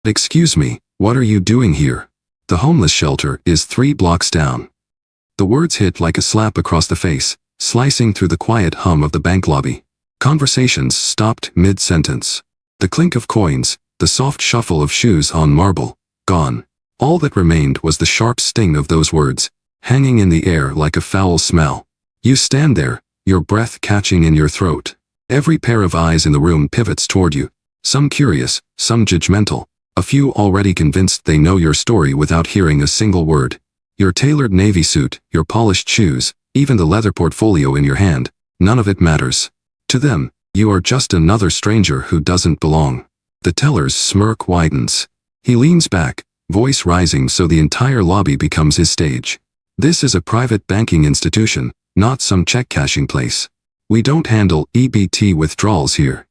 Excuse me, what are you doing here? The homeless shelter is 3 blocks down. The words hit like a slap across the face, slicing through the quiet hum of the bank lobby. Conversations stopped mid-sentence. The clink of coins, the soft shuffle of shoes on marble, gone. All that remained was the sharp sting of those words, hanging in the air like a foul smell. You stand there, your breath catching in your throat. Every pair of eyes in the room pivots toward you, some curious, some judgmental, a few already convinced they know your story without hearing a single word. Your tailored navy suit, your polished shoes, even the leather portfolio in your hand, none of it matters. To them, you are just another stranger who doesn't belong. The teller's smirk widens. He leans back, voice rising so the entire lobby becomes his stage. This is a private banking institution, not some check-cashing place. We don't handle EBT withdrawals here.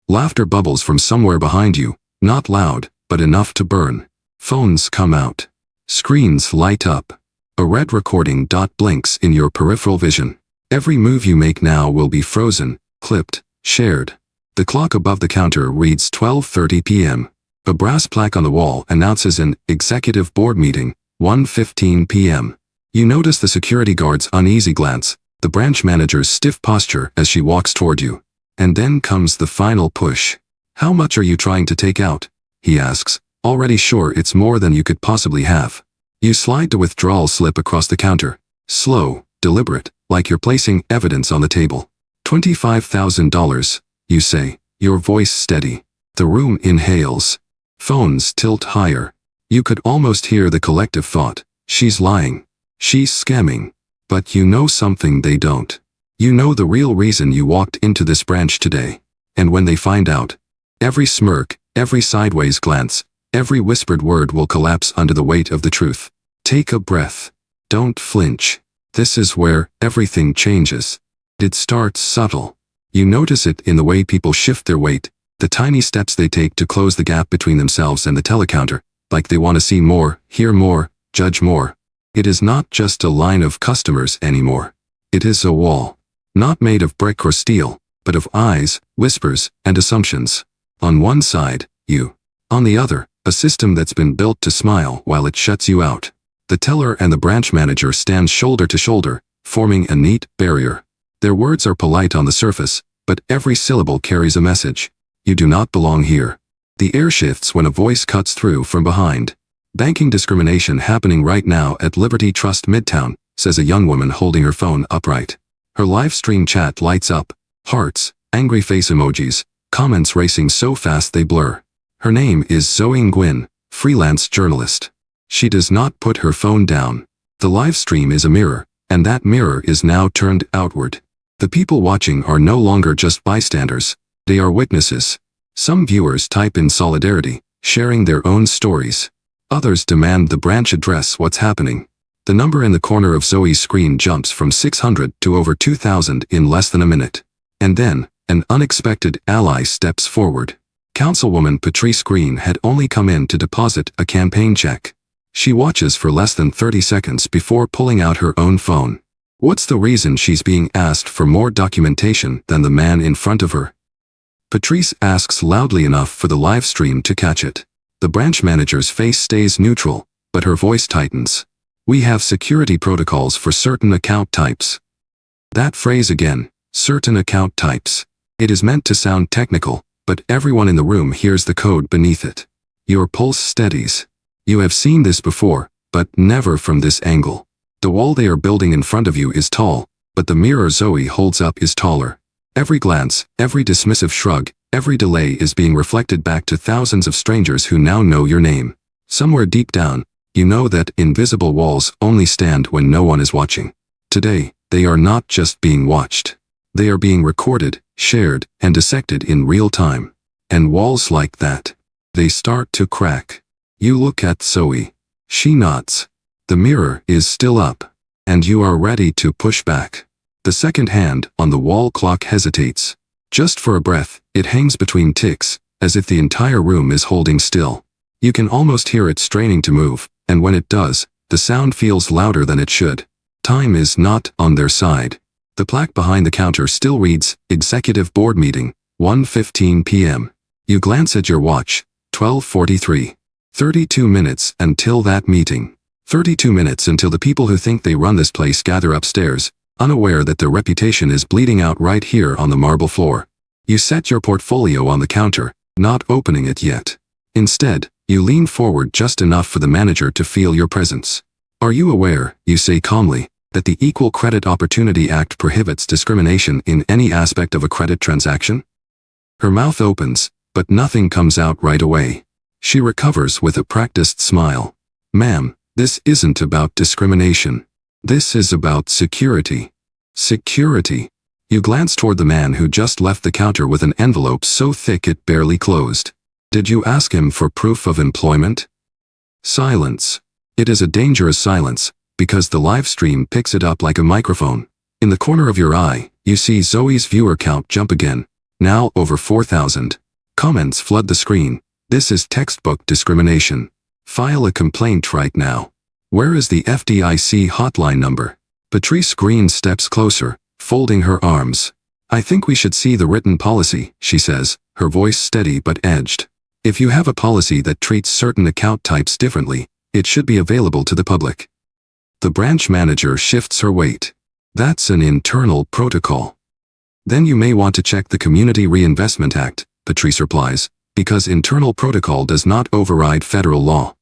Laughter bubbles from somewhere behind you, not loud, but enough to burn. Phones come out. Screens light up. A red recording dot blinks in your peripheral vision. Every move you make now will be frozen, clipped, shared. The clock above the counter reads 12:30 p.m. A brass plaque on the wall announces an executive board meeting, 1:15 p.m. You notice the security guard's uneasy glance, the branch manager's stiff posture as she walks toward you. And then comes the final push. How much are you trying to take out? He asks, already sure it's more than you could possibly have. You slide the withdrawal slip across the counter. Slow, deliberate, like you're placing evidence on the table. $25,000, you say, your voice steady. The room inhales. Phones tilt higher. You could almost hear the collective thought, she's lying. She's scamming. But you know something they don't. You know the real reason you walked into this branch today. And when they find out, every smirk, every sideways glance, every whispered word will collapse under the weight of the truth. Take a breath. Don't flinch. This is where everything changes. It starts subtle. You notice it in the way people shift their weight, the tiny steps they take to close the gap between themselves and the telecounter, like they want to see more, hear more, judge more. It is not just a line of customers anymore. It is a wall. Not made of brick or steel, but of eyes, whispers, and assumptions. On one side, you. On the other, a system that's been built to smile while it shuts you out. The teller and the branch manager stand shoulder to shoulder, forming a neat barrier. Their words are polite on the surface, but every syllable carries a message. You do not belong here. The air shifts when a voice cuts through from behind. Banking discrimination happening right now at Liberty Trust Midtown, says a young woman holding her phone upright. Her live stream chat lights up. Hearts, angry face emojis, comments racing so fast they blur. Her name is Zoe Nguyen, freelance journalist. She does not put her phone down. The live stream is a mirror, and that mirror is now turned outward. The people watching are no longer just bystanders. They are witnesses. Some viewers type in solidarity, sharing their own stories. Others demand the branch address what's happening. The number in the corner of Zoe's screen jumps from 600 to over 2,000 in less than a minute. And then, an unexpected ally steps forward. Councilwoman Patrice Green had only come in to deposit a campaign check. She watches for less than 30 seconds before pulling out her own phone. What's the reason she's being asked for more documentation than the man in front of her? Patrice asks loudly enough for the live stream to catch it. The branch manager's face stays neutral, but her voice tightens. We have security protocols for certain account types. That phrase again, certain account types. It is meant to sound technical, but everyone in the room hears the code beneath it. Your pulse steadies. You have seen this before, but never from this angle. The wall they are building in front of you is tall, but the mirror Zoe holds up is taller. Every glance, every dismissive shrug, every delay is being reflected back to thousands of strangers who now know your name. Somewhere deep down, you know that invisible walls only stand when no one is watching. Today, they are not just being watched. They are being recorded, shared, and dissected in real time. And walls like that, they start to crack. You look at Zoe. She nods. The mirror is still up, and you are ready to push back. The second hand on the wall clock hesitates. Just for a breath, it hangs between ticks, as if the entire room is holding still. You can almost hear it straining to move, and when it does, the sound feels louder than it should. Time is not on their side. The plaque behind the counter still reads, Executive Board Meeting, 1:15 p.m. You glance at your watch. 12:43. 32 minutes until that meeting. 32 minutes until the people who think they run this place gather upstairs, unaware that their reputation is bleeding out right here on the marble floor. You set your portfolio on the counter, not opening it yet. Instead, you lean forward just enough for the manager to feel your presence. Are you aware, you say calmly, that the Equal Credit Opportunity Act prohibits discrimination in any aspect of a credit transaction? Her mouth opens, but nothing comes out right away. She recovers with a practiced smile. Ma'am, this isn't about discrimination. This is about security. Security. You glance toward the man who just left the counter with an envelope so thick it barely closed. Did you ask him for proof of employment? Silence. It is a dangerous silence, because the live stream picks it up like a microphone. In the corner of your eye, you see Zoe's viewer count jump again, now over 4,000. Comments flood the screen. This is textbook discrimination. File a complaint right now. Where is the FDIC hotline number? Patrice Green steps closer, folding her arms. I think we should see the written policy, she says, her voice steady but edged. If you have a policy that treats certain account types differently, it should be available to the public. The branch manager shifts her weight. That's an internal protocol. Then you may want to check the Community Reinvestment Act, Patrice replies, because internal protocol does not override federal law.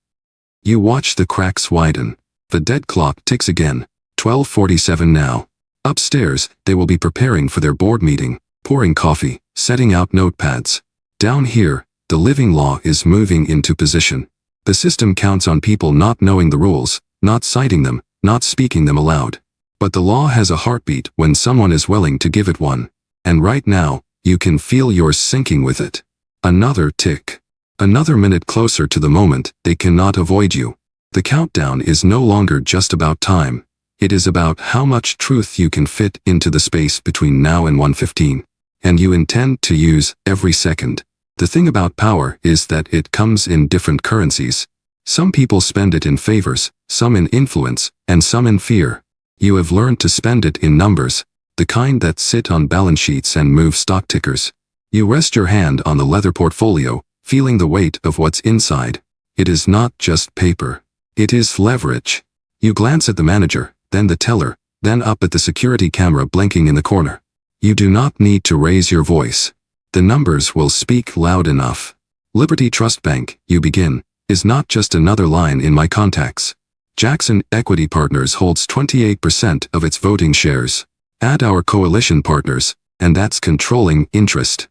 You watch the cracks widen. The dead clock ticks again, 12:47 now. Upstairs, they will be preparing for their board meeting, pouring coffee, setting out notepads. Down here, the living law is moving into position. The system counts on people not knowing the rules, not citing them, not speaking them aloud. But the law has a heartbeat when someone is willing to give it one. And right now, you can feel yours sinking with it. Another tick. Another minute closer to the moment they cannot avoid you. The countdown is no longer just about time. It is about how much truth you can fit into the space between now and 1:15. And you intend to use every second. The thing about power is that it comes in different currencies. Some people spend it in favors, some in influence, and some in fear. You have learned to spend it in numbers, the kind that sit on balance sheets and move stock tickers. You rest your hand on the leather portfolio, feeling the weight of what's inside. It is not just paper. It is leverage. You glance at the manager, then the teller, then up at the security camera blinking in the corner. You do not need to raise your voice. The numbers will speak loud enough. Liberty Trust Bank, you begin, is not just another line in my contacts. Jackson Equity Partners holds 28% of its voting shares. Add our coalition partners, and that's controlling interest.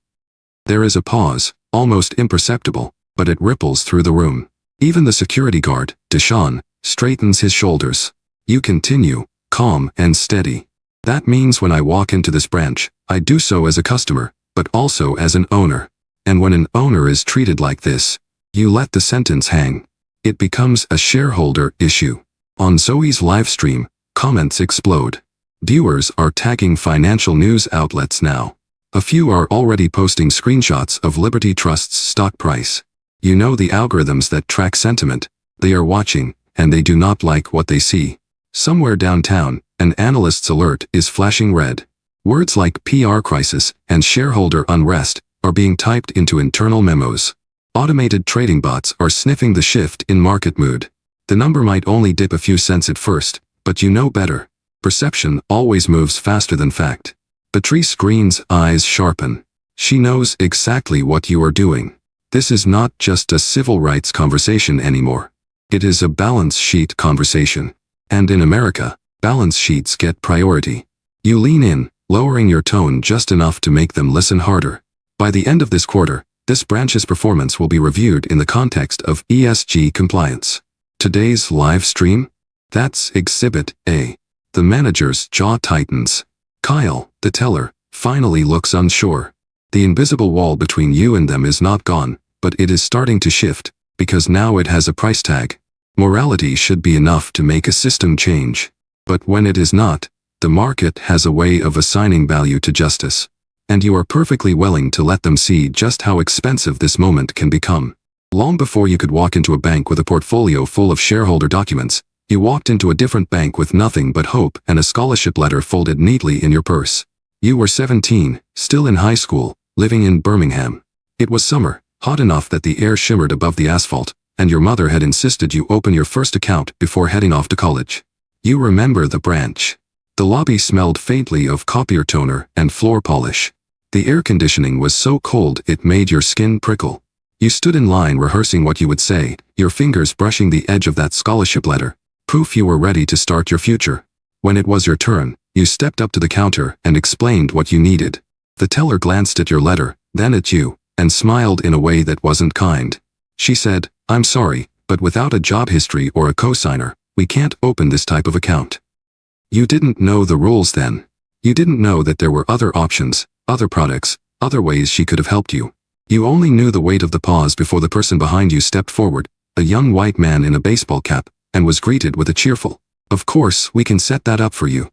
There is a pause, almost imperceptible, but it ripples through the room. Even the security guard, Deshaun, straightens his shoulders. You continue, calm and steady. That means when I walk into this branch, I do so as a customer, but also as an owner. And when an owner is treated like this, you let the sentence hang. It becomes a shareholder issue. On Zoe's live stream, comments explode. Viewers are tagging financial news outlets now. A few are already posting screenshots of Liberty Trust's stock price. You know the algorithms that track sentiment. They are watching, and they do not like what they see. Somewhere downtown, an analyst's alert is flashing red. Words like PR crisis and shareholder unrest are being typed into internal memos. Automated trading bots are sniffing the shift in market mood. The number might only dip a few cents at first, but you know better. Perception always moves faster than fact. Patrice Green's eyes sharpen. She knows exactly what you are doing. This is not just a civil rights conversation anymore. It is a balance sheet conversation. And in America, balance sheets get priority. You lean in, lowering your tone just enough to make them listen harder. By the end of this quarter, this branch's performance will be reviewed in the context of ESG compliance. Today's live stream? That's Exhibit A. The manager's jaw tightens. Kyle, the teller, finally looks unsure. The invisible wall between you and them is not gone, but it is starting to shift, because now it has a price tag. Morality should be enough to make a system change. But when it is not, the market has a way of assigning value to justice. And you are perfectly willing to let them see just how expensive this moment can become. Long before you could walk into a bank with a portfolio full of shareholder documents, you walked into a different bank with nothing but hope and a scholarship letter folded neatly in your purse. You were 17, still in high school, living in Birmingham. It was summer, hot enough that the air shimmered above the asphalt, and your mother had insisted you open your first account before heading off to college. You remember the branch. The lobby smelled faintly of copier toner and floor polish. The air conditioning was so cold it made your skin prickle. You stood in line rehearsing what you would say, your fingers brushing the edge of that scholarship letter, proof you were ready to start your future. When it was your turn, you stepped up to the counter and explained what you needed. The teller glanced at your letter, then at you, and smiled in a way that wasn't kind. She said, "I'm sorry, but without a job history or a cosigner, we can't open this type of account." You didn't know the rules then. You didn't know that there were other options, other products, other ways she could have helped you. You only knew the weight of the pause before the person behind you stepped forward, a young white man in a baseball cap, and was greeted with a cheerful, "Of course, we can set that up for you."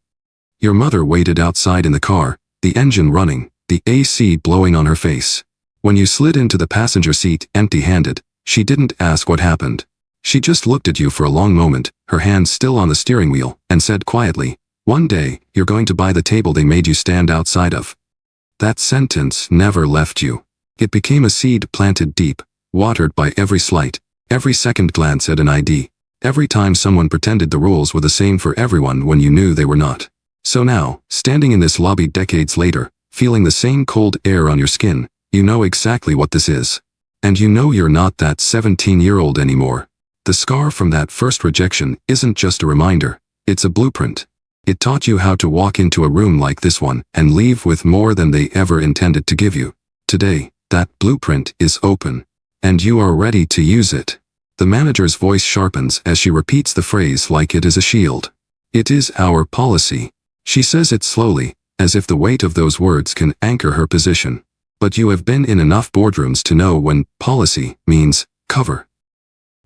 Your mother waited outside in the car, the engine running, the AC blowing on her face. When you slid into the passenger seat empty-handed, she didn't ask what happened. She just looked at you for a long moment, her hands still on the steering wheel, and said quietly, "One day, you're going to buy the table they made you stand outside of." That sentence never left you. It became a seed planted deep, watered by every slight, every second glance at an ID, every time someone pretended the rules were the same for everyone when you knew they were not. So now, standing in this lobby decades later, feeling the same cold air on your skin, you know exactly what this is. And you know you're not that 17-year-old anymore. The scar from that first rejection isn't just a reminder, it's a blueprint. It taught you how to walk into a room like this one and leave with more than they ever intended to give you. Today, that blueprint is open, and you are ready to use it. The manager's voice sharpens as she repeats the phrase like it is a shield. "It is our policy." She says it slowly, as if the weight of those words can anchor her position. But you have been in enough boardrooms to know when policy means cover.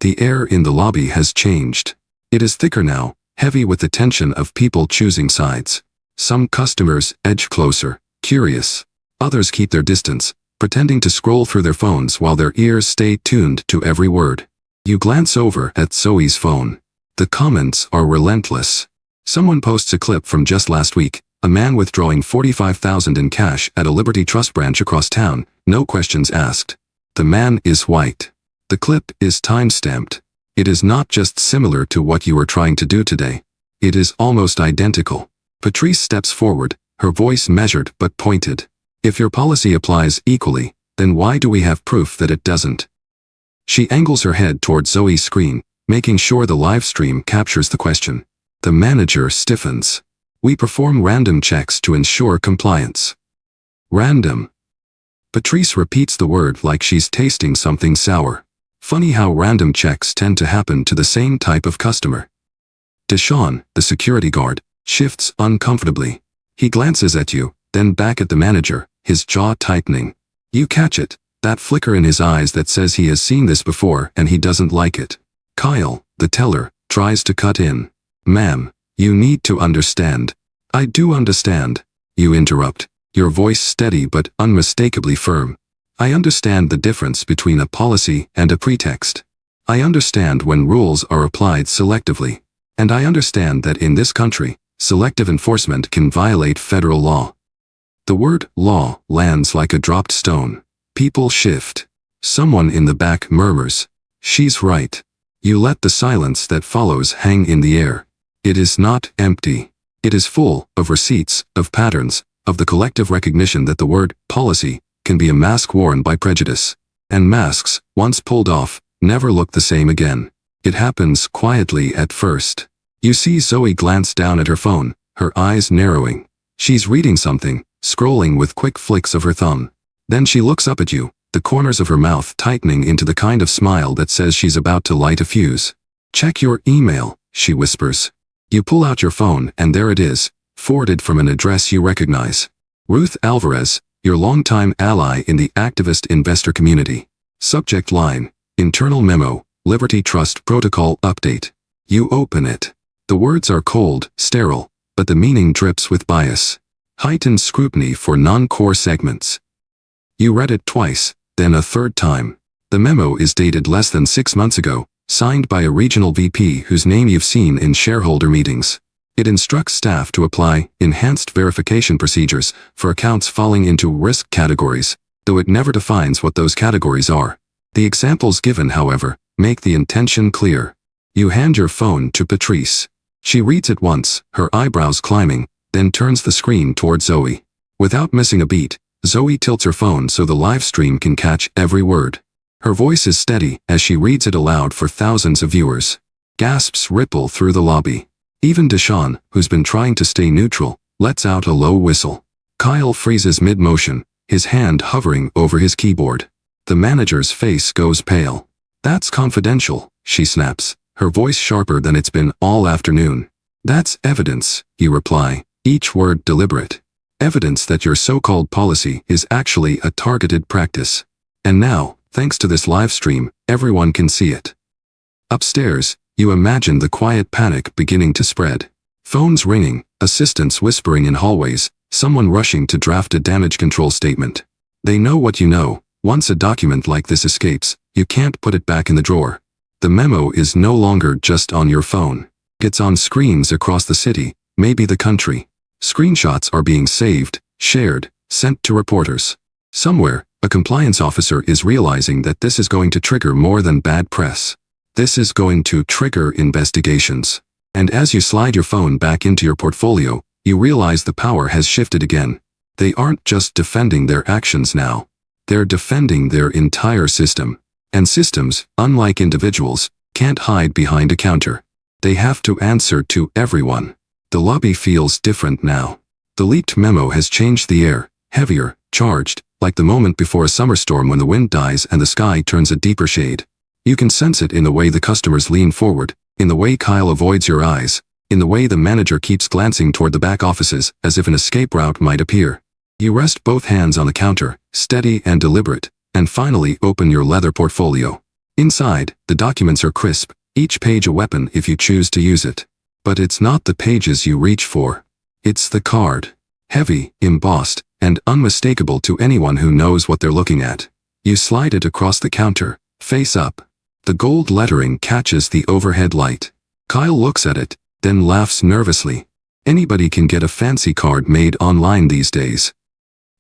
The air in the lobby has changed. It is thicker now, heavy with the tension of people choosing sides. Some customers edge closer, curious. Others keep their distance, pretending to scroll through their phones while their ears stay tuned to every word. You glance over at Zoe's phone. The comments are relentless. Someone posts a clip from just last week, a man withdrawing $45,000 in cash at a Liberty Trust branch across town, no questions asked. The man is white. The clip is time-stamped. It is not just similar to what you are trying to do today. It is almost identical. Patrice steps forward, her voice measured but pointed. "If your policy applies equally, then why do we have proof that it doesn't?" She angles her head toward Zoe's screen, making sure the live stream captures the question. The manager stiffens. "We perform random checks to ensure compliance." Random. Patrice repeats the word like she's tasting something sour. Funny how random checks tend to happen to the same type of customer. Deshaun, the security guard, shifts uncomfortably. He glances at you, then back at the manager, his jaw tightening. You catch it, that flicker in his eyes that says he has seen this before and he doesn't like it. Kyle, the teller, tries to cut in. "Ma'am, you need to understand." "I do understand," you interrupt, your voice steady but unmistakably firm. "I understand the difference between a policy and a pretext. I understand when rules are applied selectively. And I understand that in this country, selective enforcement can violate federal law." The word law lands like a dropped stone. People shift. Someone in the back murmurs, "She's right." You let the silence that follows hang in the air. It is not empty. It is full of receipts, of patterns, of the collective recognition that the word policy can be a mask worn by prejudice. And masks, once pulled off, never look the same again. It happens quietly at first. You see Zoe glance down at her phone, her eyes narrowing. She's reading something, scrolling with quick flicks of her thumb. Then she looks up at you, the corners of her mouth tightening into the kind of smile that says she's about to light a fuse. "Check your email," she whispers. You pull out your phone and there it is, forwarded from an address you recognize. Ruth Alvarez, your longtime ally in the activist investor community. Subject line, internal memo, Liberty Trust Protocol Update. You open it. The words are cold, sterile, but the meaning drips with bias. Heightened scrutiny for non-core segments. You read it twice, then a third time. The memo is dated less than 6 months ago, signed by a regional VP whose name you've seen in shareholder meetings. It instructs staff to apply enhanced verification procedures for accounts falling into risk categories, though it never defines what those categories are. The examples given, however, make the intention clear. You hand your phone to Patrice. She reads it once, her eyebrows climbing, then turns the screen toward Zoe. Without missing a beat, Zoe tilts her phone so the live stream can catch every word. Her voice is steady as she reads it aloud for thousands of viewers. Gasps ripple through the lobby. Even Deshawn, who's been trying to stay neutral, lets out a low whistle. Kyle freezes mid-motion, his hand hovering over his keyboard. The manager's face goes pale. "That's confidential," she snaps, her voice sharper than it's been all afternoon. "That's evidence," you reply, each word deliberate. Evidence that your so-called policy is actually a targeted practice. And now, thanks to this live stream, everyone can see it. Upstairs, you imagine the quiet panic beginning to spread. Phones ringing, assistants whispering in hallways, someone rushing to draft a damage control statement. They know what you know. Once a document like this escapes, you can't put it back in the drawer. The memo is no longer just on your phone. It's on screens across the city, maybe the country. Screenshots are being saved, shared, sent to reporters. Somewhere, a compliance officer is realizing that this is going to trigger more than bad press. This is going to trigger investigations. And as you slide your phone back into your portfolio, you realize the power has shifted again. They aren't just defending their actions now. They're defending their entire system. And systems, unlike individuals, can't hide behind a counter. They have to answer to everyone. The lobby feels different now. The leaked memo has changed the air, heavier, charged, like the moment before a summer storm when the wind dies and the sky turns a deeper shade. You can sense it in the way the customers lean forward, in the way Kyle avoids your eyes, in the way the manager keeps glancing toward the back offices as if an escape route might appear. You rest both hands on the counter, steady and deliberate, and finally open your leather portfolio. Inside, the documents are crisp, each page a weapon if you choose to use it. But it's not the pages you reach for. It's the card. Heavy, embossed, and unmistakable to anyone who knows what they're looking at. You slide it across the counter, face up. The gold lettering catches the overhead light. Kyle looks at it, then laughs nervously. Anybody can get a fancy card made online these days.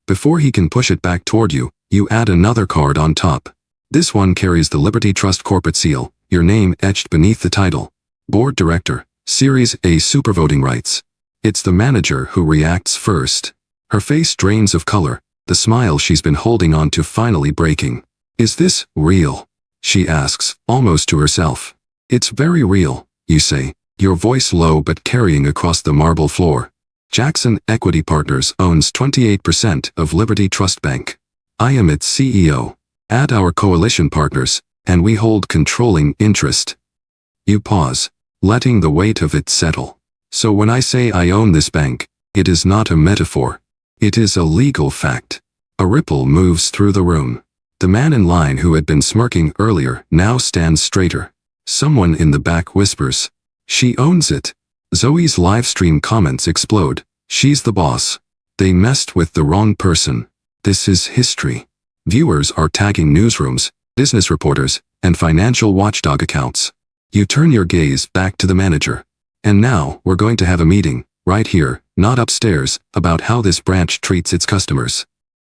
Before he can push it back toward you, you add another card on top. This one carries the Liberty Trust corporate seal, your name etched beneath the title. Board Director, Series A Supervoting Rights. It's the manager who reacts first. Her face drains of color, the smile she's been holding on to finally breaking. "Is this real?" she asks, almost to herself. "It's very real," you say, your voice low but carrying across the marble floor. "Jackson Equity Partners owns 28% of Liberty Trust Bank. I am its CEO. Add our coalition partners, and we hold controlling interest." You pause, letting the weight of it settle. "So when I say I own this bank, it is not a metaphor. It is a legal fact." A ripple moves through the room. The man in line who had been smirking earlier now stands straighter. Someone in the back whispers, "She owns it." Zoe's livestream comments explode. "She's the boss. They messed with the wrong person. This is history." Viewers are tagging newsrooms, business reporters, and financial watchdog accounts. You turn your gaze back to the manager. "And now, we're going to have a meeting, right here, not upstairs, about how this branch treats its customers."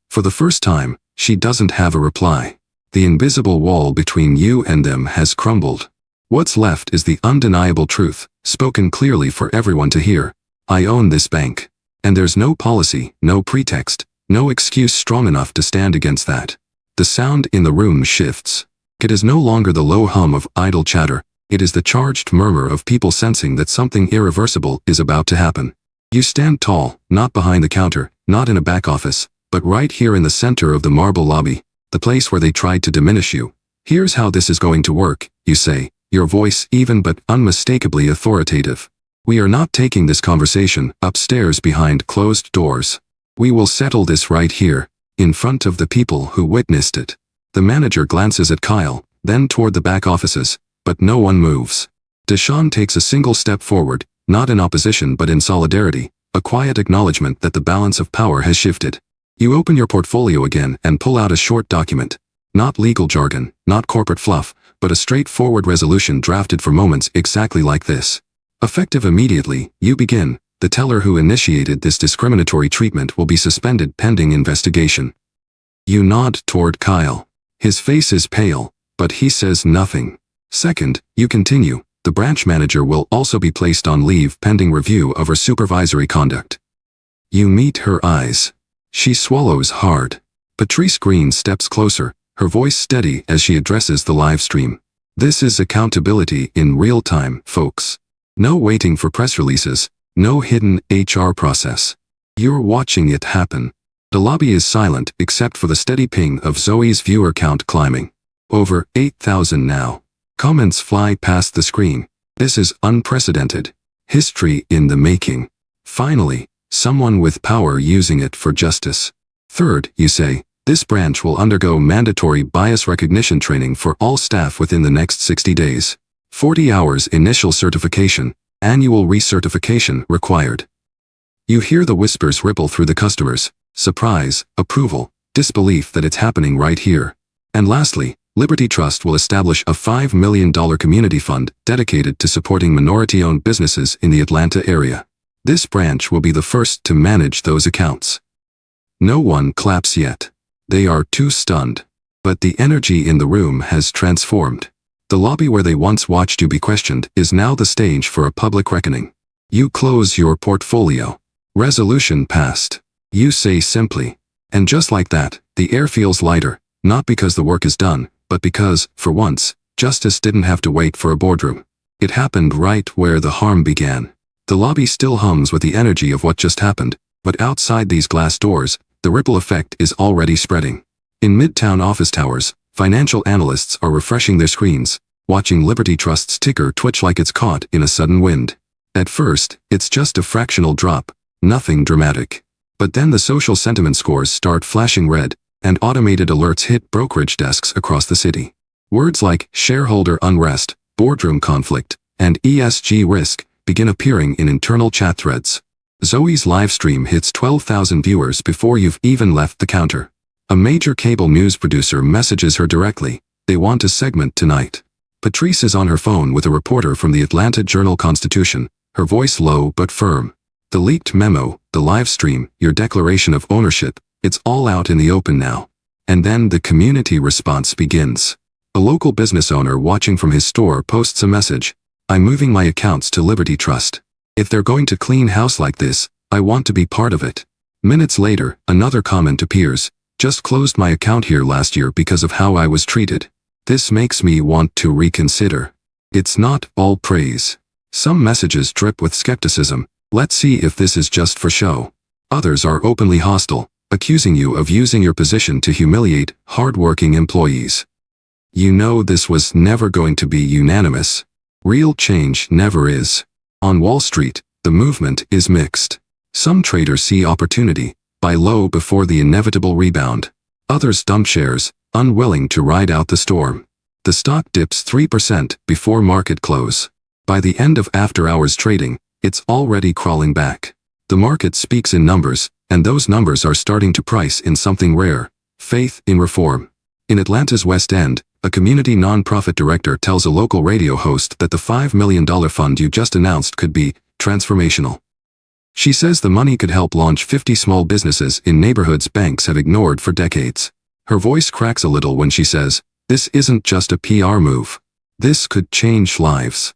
For the first time, she doesn't have a reply. The invisible wall between you and them has crumbled. What's left is the undeniable truth, spoken clearly for everyone to hear. I own this bank. And there's no policy, no pretext, no excuse strong enough to stand against that. The sound in the room shifts. It is no longer the low hum of idle chatter. It is the charged murmur of people sensing that something irreversible is about to happen. You stand tall, not behind the counter, not in a back office, but right here in the center of the marble lobby, the place where they tried to diminish you. "Here's how this is going to work," you say, your voice even but unmistakably authoritative. "We are not taking this conversation upstairs behind closed doors. We will settle this right here, in front of the people who witnessed it." The manager glances at Kyle, then toward the back offices, but no one moves. Deshawn takes a single step forward, not in opposition but in solidarity, a quiet acknowledgement that the balance of power has shifted. You open your portfolio again and pull out a short document. Not legal jargon, not corporate fluff, but a straightforward resolution drafted for moments exactly like this. Effective immediately, you begin. The teller who initiated this discriminatory treatment will be suspended pending investigation. You nod toward Kyle. His face is pale, but he says nothing. Second, you continue. The branch manager will also be placed on leave pending review of her supervisory conduct. You meet her eyes. She swallows hard. Patrice Green steps closer, her voice steady as she addresses the live stream. This is accountability in real time, folks. No waiting for press releases, no hidden HR process. You're watching it happen. The lobby is silent except for the steady ping of Zoe's viewer count climbing. Over 8,000 now. Comments fly past the screen. This is unprecedented. History in the making. Finally, someone with power using it for justice. Third, you say, this branch will undergo mandatory bias recognition training for all staff within the next 60 days. 40 hours initial certification, annual recertification required. You hear the whispers ripple through the customers. Surprise, approval, disbelief that it's happening right here. And lastly, Liberty Trust will establish a $5 million community fund dedicated to supporting minority-owned businesses in the Atlanta area. This branch will be the first to manage those accounts. No one claps yet. They are too stunned. But the energy in the room has transformed. The lobby where they once watched you be questioned is now the stage for a public reckoning. You close your portfolio. Resolution passed. You say simply. And just like that, the air feels lighter, not because the work is done, but because, for once, justice didn't have to wait for a boardroom. It happened right where the harm began. The lobby still hums with the energy of what just happened, but outside these glass doors, the ripple effect is already spreading. In Midtown office towers, financial analysts are refreshing their screens, watching Liberty Trust's ticker twitch like it's caught in a sudden wind. At first, it's just a fractional drop, nothing dramatic. But then the social sentiment scores start flashing red, and automated alerts hit brokerage desks across the city. Words like shareholder unrest, boardroom conflict, and ESG risk begin appearing in internal chat threads. Zoe's live stream hits 12,000 viewers before you've even left the counter. A major cable news producer messages her directly. They want a segment tonight. Patrice is on her phone with a reporter from the Atlanta Journal-Constitution, her voice low but firm. The leaked memo, the live stream, your declaration of ownership, it's all out in the open now. And then the community response begins. A local business owner watching from his store posts a message. I'm moving my accounts to Liberty Trust. If they're going to clean house like this, I want to be part of it. Minutes later, another comment appears. Just closed my account here last year because of how I was treated. This makes me want to reconsider. It's not all praise. Some messages drip with skepticism. Let's see if this is just for show. Others are openly hostile, accusing you of using your position to humiliate hard-working employees. You know this was never going to be unanimous. Real change never is. On Wall Street, the movement is mixed. Some traders see opportunity, buy low before the inevitable rebound. Others dump shares, unwilling to ride out the storm. The stock dips 3% before market close. By the end of after-hours trading, it's already crawling back. The market speaks in numbers, and those numbers are starting to price in something rare: faith in reform. In Atlanta's West End, a community nonprofit director tells a local radio host that the $5 million fund you just announced could be transformational. She says the money could help launch 50 small businesses in neighborhoods banks have ignored for decades. Her voice cracks a little when she says, "This isn't just a PR move. This could change lives."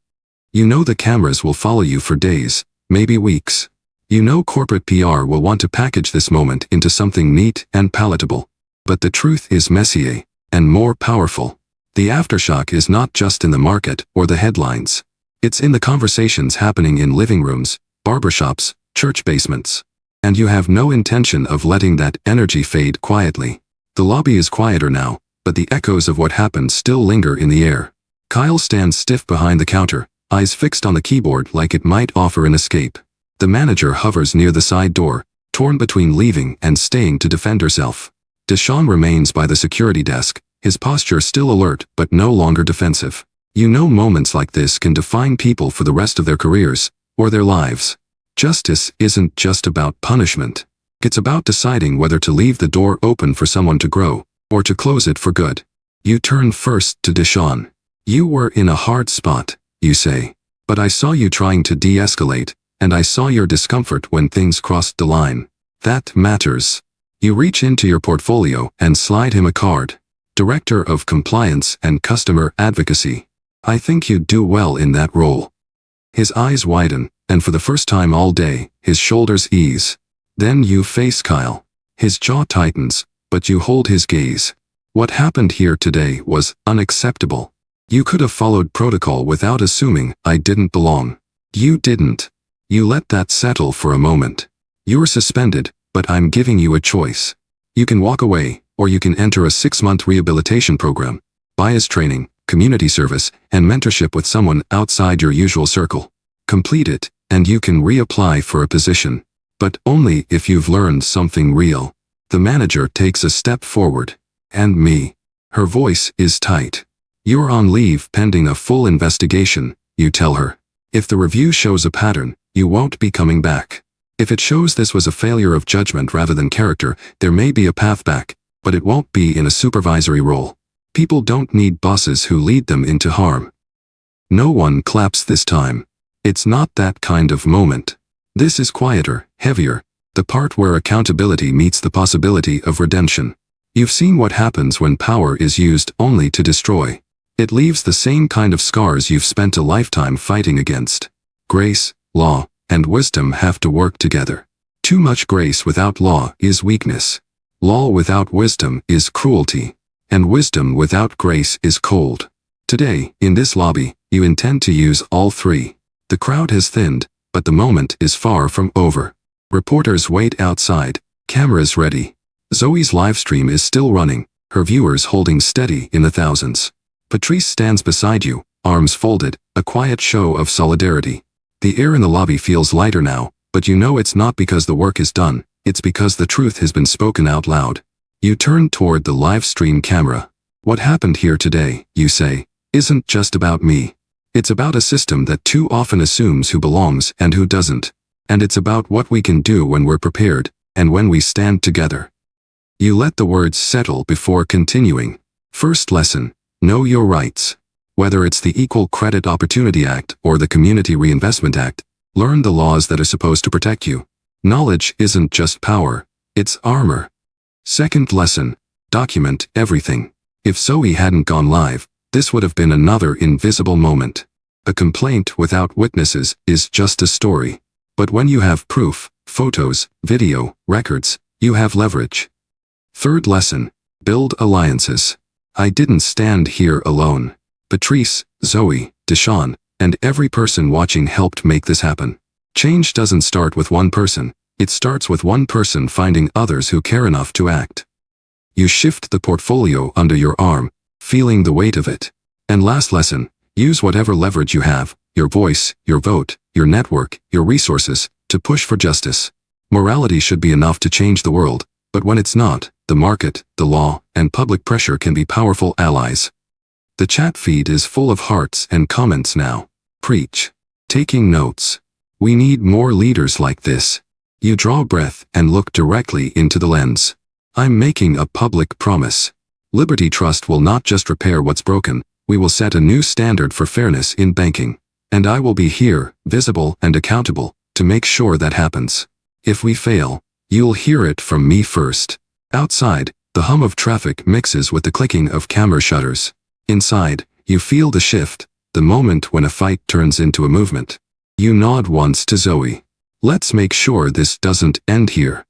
You know the cameras will follow you for days, maybe weeks. You know corporate PR will want to package this moment into something neat and palatable. But the truth is messier, and more powerful. The aftershock is not just in the market or the headlines. It's in the conversations happening in living rooms, barbershops, church basements. And you have no intention of letting that energy fade quietly. The lobby is quieter now, but the echoes of what happened still linger in the air. Kyle stands stiff behind the counter, eyes fixed on the keyboard like it might offer an escape. The manager hovers near the side door, torn between leaving and staying to defend herself. Deshawn remains by the security desk, his posture still alert but no longer defensive. You know moments like this can define people for the rest of their careers, or their lives. Justice isn't just about punishment. It's about deciding whether to leave the door open for someone to grow, or to close it for good. You turn first to Deshawn. You were in a hard spot, you say. But I saw you trying to de-escalate, and I saw your discomfort when things crossed the line. That matters. You reach into your portfolio and slide him a card. Director of Compliance and Customer Advocacy. I think you'd do well in that role. His eyes widen, and for the first time all day, his shoulders ease. Then you face Kyle. His jaw tightens, but you hold his gaze. What happened here today was unacceptable. You could have followed protocol without assuming I didn't belong. You didn't. You let that settle for a moment. You're suspended, but I'm giving you a choice. You can walk away, or you can enter a 6-month rehabilitation program, bias training, community service, and mentorship with someone outside your usual circle. Complete it, and you can reapply for a position. But only if you've learned something real. The manager takes a step forward. And me. Her voice is tight. You're on leave pending a full investigation, you tell her. If the review shows a pattern, you won't be coming back. If it shows this was a failure of judgment rather than character, there may be a path back, but it won't be in a supervisory role. People don't need bosses who lead them into harm. No one claps this time. It's not that kind of moment. This is quieter, heavier, the part where accountability meets the possibility of redemption. You've seen what happens when power is used only to destroy. It leaves the same kind of scars you've spent a lifetime fighting against. Grace, law, and wisdom have to work together. Too much grace without law is weakness. Law without wisdom is cruelty. And wisdom without grace is cold. Today, in this lobby, you intend to use all three. The crowd has thinned, but the moment is far from over. Reporters wait outside, cameras ready. Zoe's livestream is still running, her viewers holding steady in the thousands. Patrice stands beside you, arms folded, a quiet show of solidarity. The air in the lobby feels lighter now, but you know it's not because the work is done, it's because the truth has been spoken out loud. You turn toward the livestream camera. What happened here today, you say, isn't just about me. It's about a system that too often assumes who belongs and who doesn't. And it's about what we can do when we're prepared, and when we stand together. You let the words settle before continuing. First lesson, know your rights. Whether it's the Equal Credit Opportunity Act or the Community Reinvestment Act, learn the laws that are supposed to protect you. Knowledge isn't just power, it's armor. Second lesson, document everything. If Zoe hadn't gone live, this would have been another invisible moment. A complaint without witnesses is just a story. But when you have proof, photos, video, records, you have leverage. Third lesson, build alliances. I didn't stand here alone. Patrice, Zoe, Deshawn, and every person watching helped make this happen. Change doesn't start with one person, it starts with one person finding others who care enough to act. You shift the portfolio under your arm, feeling the weight of it. And last lesson, use whatever leverage you have, your voice, your vote, your network, your resources, to push for justice. Morality should be enough to change the world, but when it's not, the market, the law, and public pressure can be powerful allies. The chat feed is full of hearts and comments now. Preach. Taking notes. We need more leaders like this. You draw a breath and look directly into the lens. I'm making a public promise. Liberty Trust will not just repair what's broken, we will set a new standard for fairness in banking. And I will be here, visible and accountable, to make sure that happens. If we fail, you'll hear it from me first. Outside, the hum of traffic mixes with the clicking of camera shutters. Inside, you feel the shift, the moment when a fight turns into a movement. You nod once to Zoe. Let's make sure this doesn't end here.